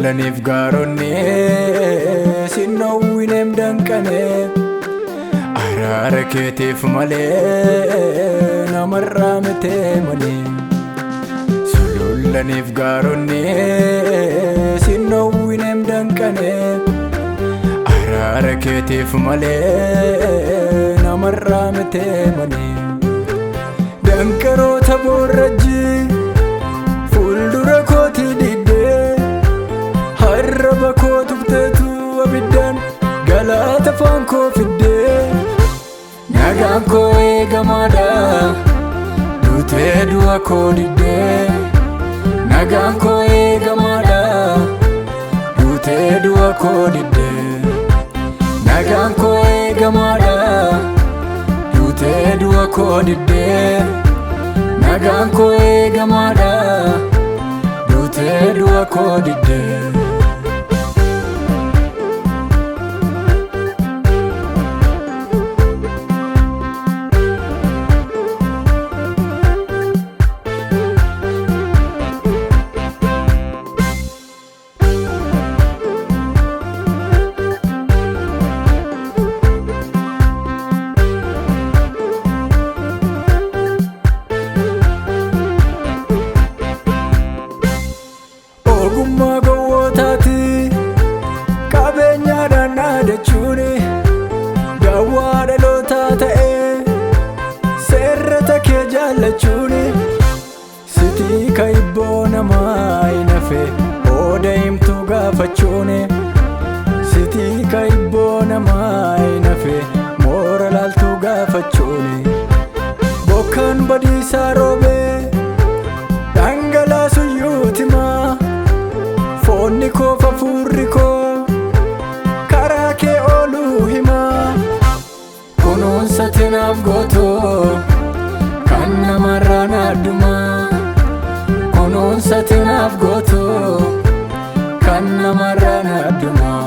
Sululaniif gaaronni sinnowwinem danqane araara keetiif malee namarraa mite malee. Sululaniif gaaronni sinnowwinem danqane araara keetiif malee namarraa mite malee. Danqaroota boorrajjii fuuldura kooti didde harraba koo tuqxeetu abiddaan galaata afaan koo fidde. Nagaan koo eegamaadha duutee du'a koo didde. Nagaan koo eegamaadha duutee du'a koo didde. Nagaan koo eegamaadha duutee du'a koo didde. Nagaan koo eegamaadha duutee du'a koo didde. Ogummaa gowwootaati qabeenyaadhaan dhaadachuun daawwaa dhalootaa ta'ee seerrata kee jaallachuun sitii ka'ibboo namaa hin hafe ooda himtuu gaafachuun sitii ka'ibboo namaa hin hafe moora laaltuu gaafachuun bokkaan badiisaa roobee dhangalaasuyyuu timaa. Foonni koo fafuurri koo karaa kee ooluu himaa. Kunuunsa tinaaf gootoo kan namarraan addumaa. Kunuunsa tinaaf gootoo kan namarraan addumaa.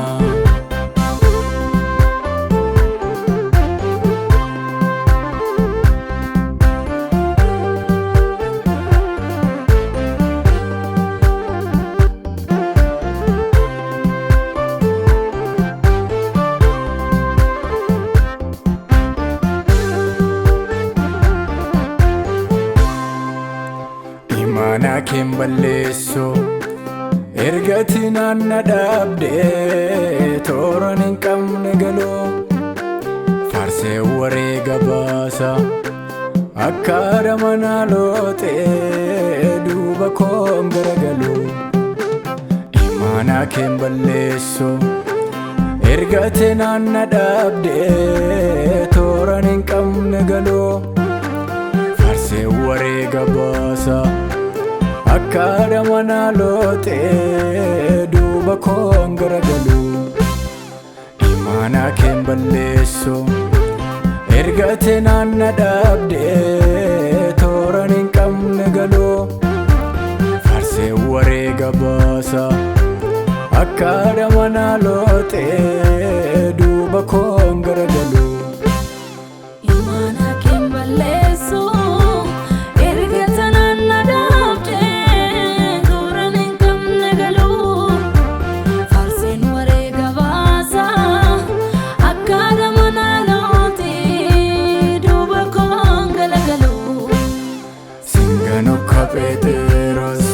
Mana keen balleessu ergati naanna dhaabdee tooran hin qabne galoo faarsee wareega baasa akka adamana looxee duuba koon garagaluu. Mana keen balleessu ergati naanna dhaabdee tooran hin qabne galoo faarsee wareega baasa akka adamana looxee duuba koon garagaluu. Mana keen balleessu ergate naanna dhaabdee tooran hin qabne galoo faarsee wareega baasa akka adamana looxee duuba koon garagaluu. Peteros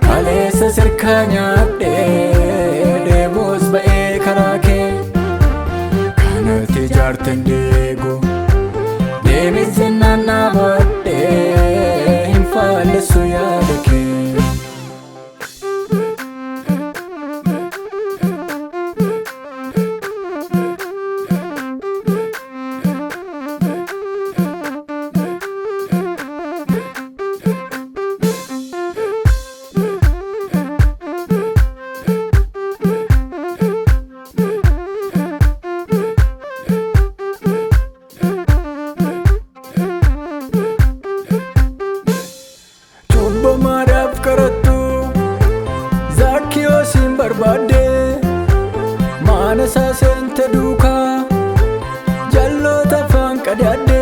kaleessa sirkaa nyaadhee deemuus ba'ee karaa kee kanatti jaartan deegu deebisi naannaa baadhee hin faallessu yaada kee. Mana saasente duukaa jalloota afaan qadaadde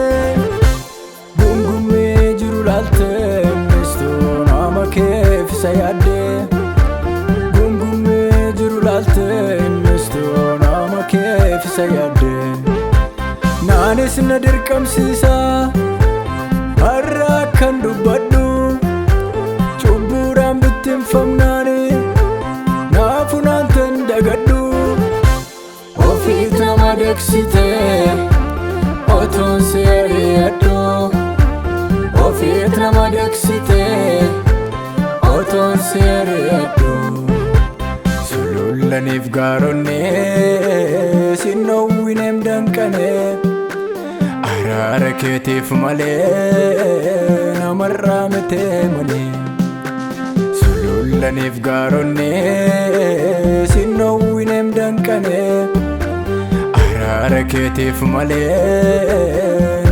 gungummee jiru laalte mistuun nama keef isa yaadde gungummee keessa yaadde naanis na dirqamsiisa har'a akkan dubbadhu cubbuudhaan bittinfamnaani naafu naantan dagadhu ofiit nama deeksite otoon si ari'adhu ofiit nama deeksite otoon si ari'adhu sululaniif gaaronni sinnowwineem danqane araara keetiif malee namarraa mite malee sululaniif gaaronni sinnowwineem danqane araara keetiif malee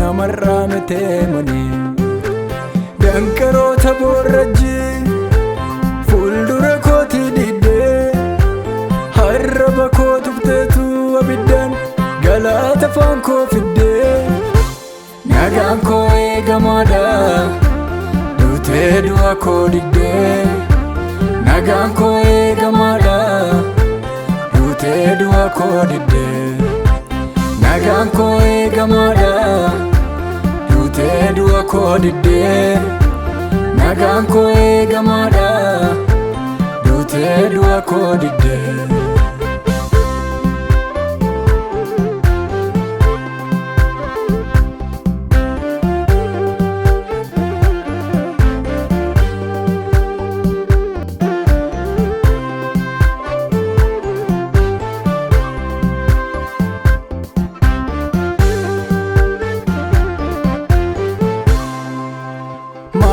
namarraa mite malee danqaroota boorrajji fuuldura kootii diddee harraba koo tuqxeetu abiddaan galaata afaan koo fiddee nagaan koo eegamaadha duutee du'a koo diddee nagaan koo eegamaadha duutee du'a koo diddee nagaan koo eegamaadha duutee du'a koo diddee nagaan koo eegamaadha duutee du'a koo diddee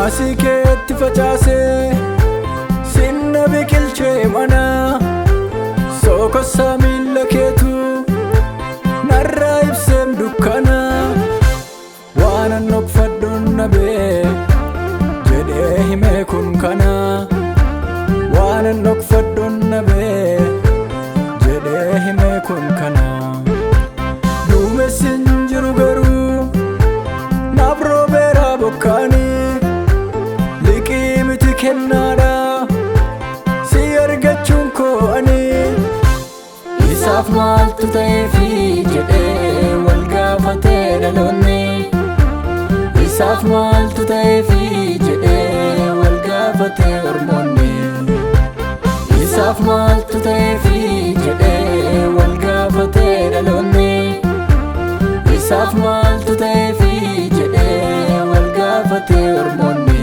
maasii keetti facaasee sinna biqilchee mana sokossaa miilla keetu narraa ibseem dukkana waanan dhokfadhuun nabee jedhee himee kun kana waanan dhokfadhuun nabee jedhee himee kun kana duumessin jiru garuu naaf roobeeraa bokkaanii kennaadha si argachuun koo ani isaaf maaltu ta'eefi jedhee wal gaafatee dhaloonni isaaf maaltu ta'eefi jedhee wal gaafatee ormoonni isaaf maaltu ta'eefi jedhee wal gaafatee dhaloonni isaaf maaltu ta'eefi jedhee wal gaafatee ormoonni